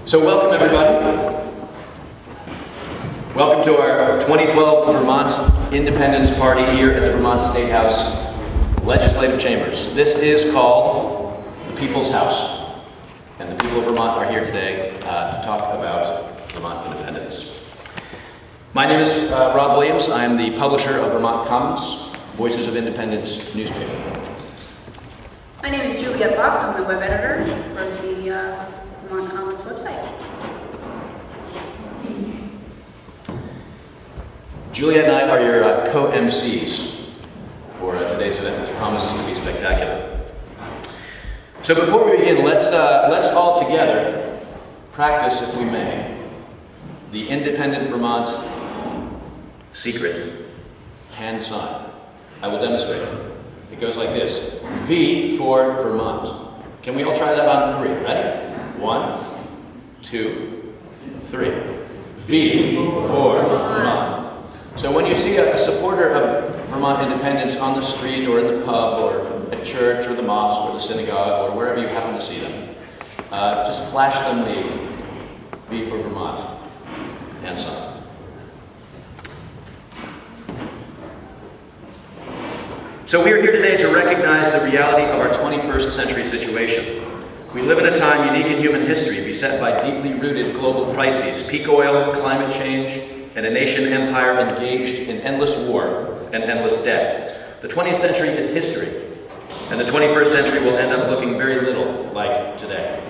So welcome everybody. Welcome to our 2012 Vermont Independence Party here at the Vermont Statehouse Legislative Chambers. This is called the People's House, and the people of Vermont are here today to talk about Vermont independence. My name is Rob Williams. I am the publisher of Vermont Commons, Voices of Independence newspaper. My name is Juliet Buck. I'm the web editor for the Vermont Commons website. Juliet and I are your co-MCs for today's event, which promises to be spectacular. So before we begin, let's all together practice, if we may, the Independent Vermont secret hand sign. I will demonstrate it. It goes like this: V for Vermont. Can we all try that on three? Ready? 1, 2, 3. V for Vermont. So when you see a supporter of Vermont independence on the street or in the pub or at church or the mosque or the synagogue or wherever you happen to see them, just flash them the V for Vermont hand sign. So we are here today to recognize the reality of our 21st century situation. We live in a time unique in human history, beset by deeply rooted global crises, peak oil, climate change, and a nation empire engaged in endless war and endless debt. The 20th century is history, and the 21st century will end up looking very little like today.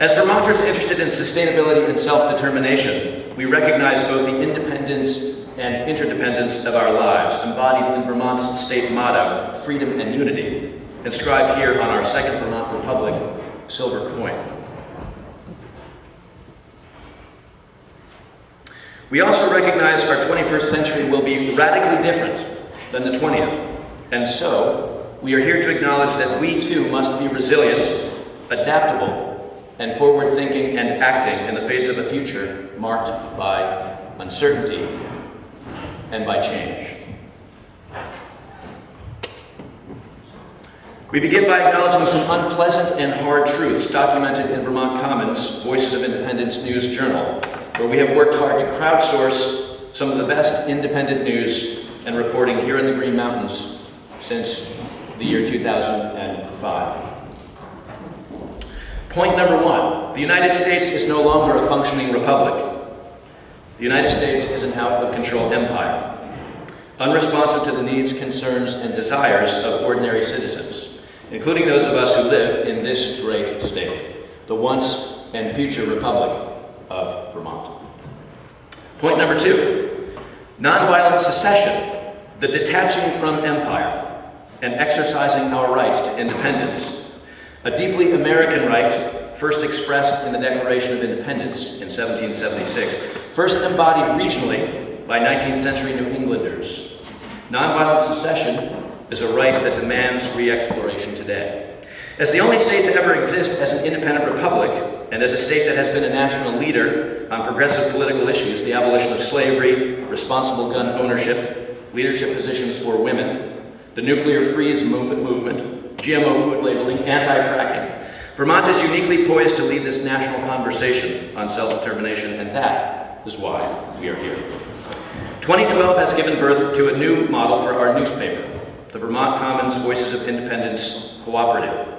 As Vermonters interested in sustainability and self-determination, we recognize both the independence and interdependence of our lives, embodied in Vermont's state motto, freedom and unity, inscribed here on our second Vermont Republic silver coin. We also recognize our 21st century will be radically different than the 20th, and so we are here to acknowledge that we too must be resilient, adaptable, and forward-thinking and acting in the face of a future marked by uncertainty and by change. We begin by acknowledging some unpleasant and hard truths documented in Vermont Commons, Voices of Independence News Journal, where we have worked hard to crowdsource some of the best independent news and reporting here in the Green Mountains since the year 2005. Point number 1, the United States is no longer a functioning republic. The United States is an out-of-control empire, unresponsive to the needs, concerns, and desires of ordinary citizens, including those of us who live in this great state, the once and future Republic of Vermont. Point number 2, nonviolent secession, the detaching from empire and exercising our right to independence, a deeply American right first expressed in the Declaration of Independence in 1776, first embodied regionally by 19th century New Englanders. Nonviolent secession is a right that demands re-exploration today. As the only state to ever exist as an independent republic, and as a state that has been a national leader on progressive political issues, the abolition of slavery, responsible gun ownership, leadership positions for women, the nuclear freeze movement, GMO food labeling, anti-fracking, Vermont is uniquely poised to lead this national conversation on self-determination, and that is why we are here. 2012 has given birth to a new model for our newspaper, the Vermont Commons Voices of Independence Cooperative.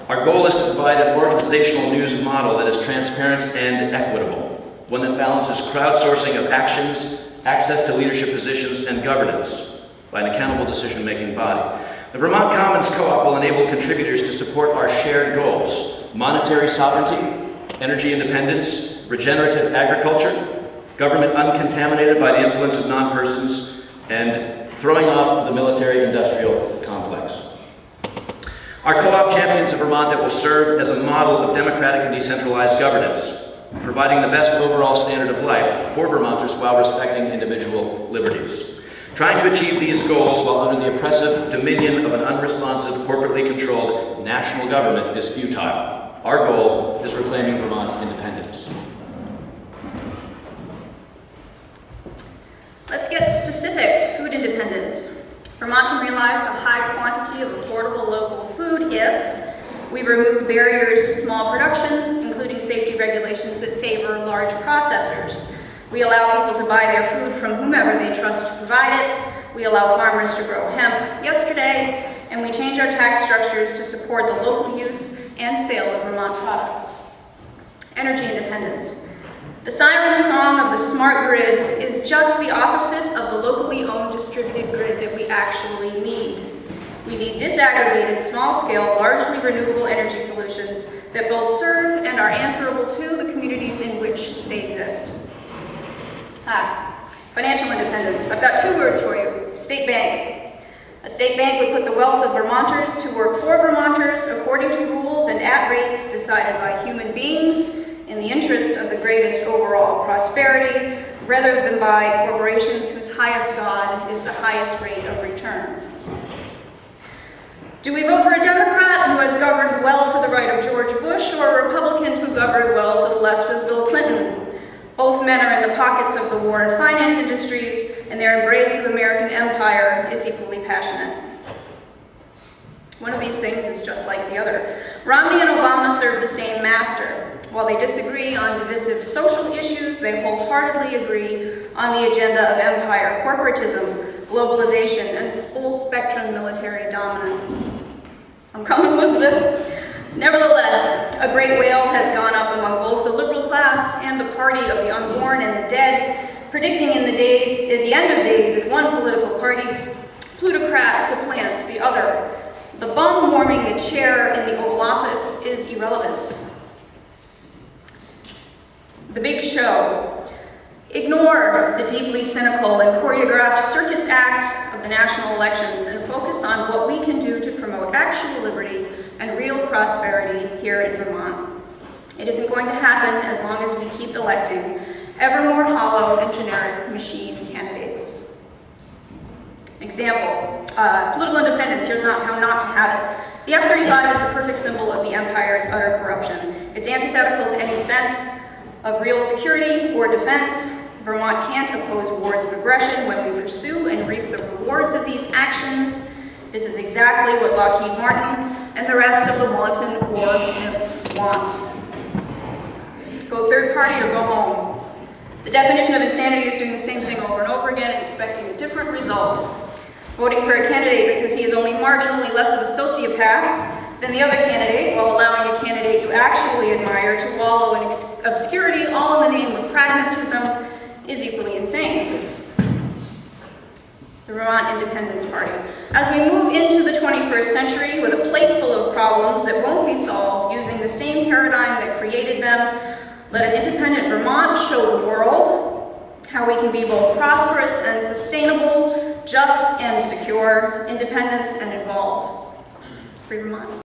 Our goal is to provide an organizational news model that is transparent and equitable, one that balances crowdsourcing of actions, access to leadership positions, and governance by an accountable decision-making body. The Vermont Commons Co-op will enable contributors to support our shared goals: monetary sovereignty, energy independence, regenerative agriculture, government uncontaminated by the influence of non-persons, and throwing off the military-industrial complex. Our co-op champions a Vermont that will serve as a model of democratic and decentralized governance, providing the best overall standard of life for Vermonters while respecting individual liberties. Trying to achieve these goals while under the oppressive dominion of an unresponsive, corporately controlled national government is futile. Our goal is reclaiming Vermont's independence. Let's get specific. Food independence. Vermont can realize a high quantity of affordable local food if we remove barriers to small production, including safety regulations that favor large processors. We allow people to buy their food from whomever they trust to provide it. We allow farmers to grow hemp yesterday, and we change our tax structures to support the local use and sale of Vermont products. Energy independence. The siren song of the smart grid is just the opposite of the locally owned distributed grid that we actually need. We need disaggregated, small-scale, largely renewable energy solutions that both serve and are answerable to the communities in which they exist. Financial independence. I've got two words for you. State bank. A state bank would put the wealth of Vermonters to work for Vermonters according to rules and at rates decided by human beings in the interest of the greatest overall prosperity, rather than by corporations whose highest god is the highest rate of return. Do we vote for a Democrat who has governed well to the right of George Bush, or a Republican who governed well to the left of Bill Clinton? Both men are in the pockets of the war and finance industries, and their embrace of American empire is equally passionate. One of these things is just like the other. Romney and Obama serve the same master. While they disagree on divisive social issues, they wholeheartedly agree on the agenda of empire, corporatism, globalization, and full-spectrum military dominance. I'm coming, Elizabeth. Nevertheless, a great wail has gone up among both the liberal class and the party of the unborn and the dead, predicting at the end of days, if one political party's plutocrat supplants the other, the bum warming the chair in the Oval Office is irrelevant. The big show. Ignore the deeply cynical and choreographed circus act of the national elections and focus on what we can do to promote actual liberty and real prosperity here in Vermont. It isn't going to happen as long as we keep electing ever more hollow and generic machine candidates. Example, political independence. Here's how not to have it. The F-35 is the perfect symbol of the empire's utter corruption. It's antithetical to any sense of real security or defense. Vermont can't oppose wars of aggression when we pursue and reap the rewards of these actions. This is exactly what Lockheed Martin and the rest of the wanton war pimps want. Go third party or go home. The definition of insanity is doing the same thing over and over again and expecting a different result. Voting for a candidate because he is only marginally less of a sociopath than the other candidate, while allowing a candidate you actually admire to wallow in obscurity, all in the name of pragmatism, is equally insane. The Vermont Independence Party. As we move into the 21st century with a plate full of problems that won't be solved using the same paradigm that created them, let an independent Vermont show the world how we can be both prosperous and sustainable, just and secure, independent and involved. Free Vermont.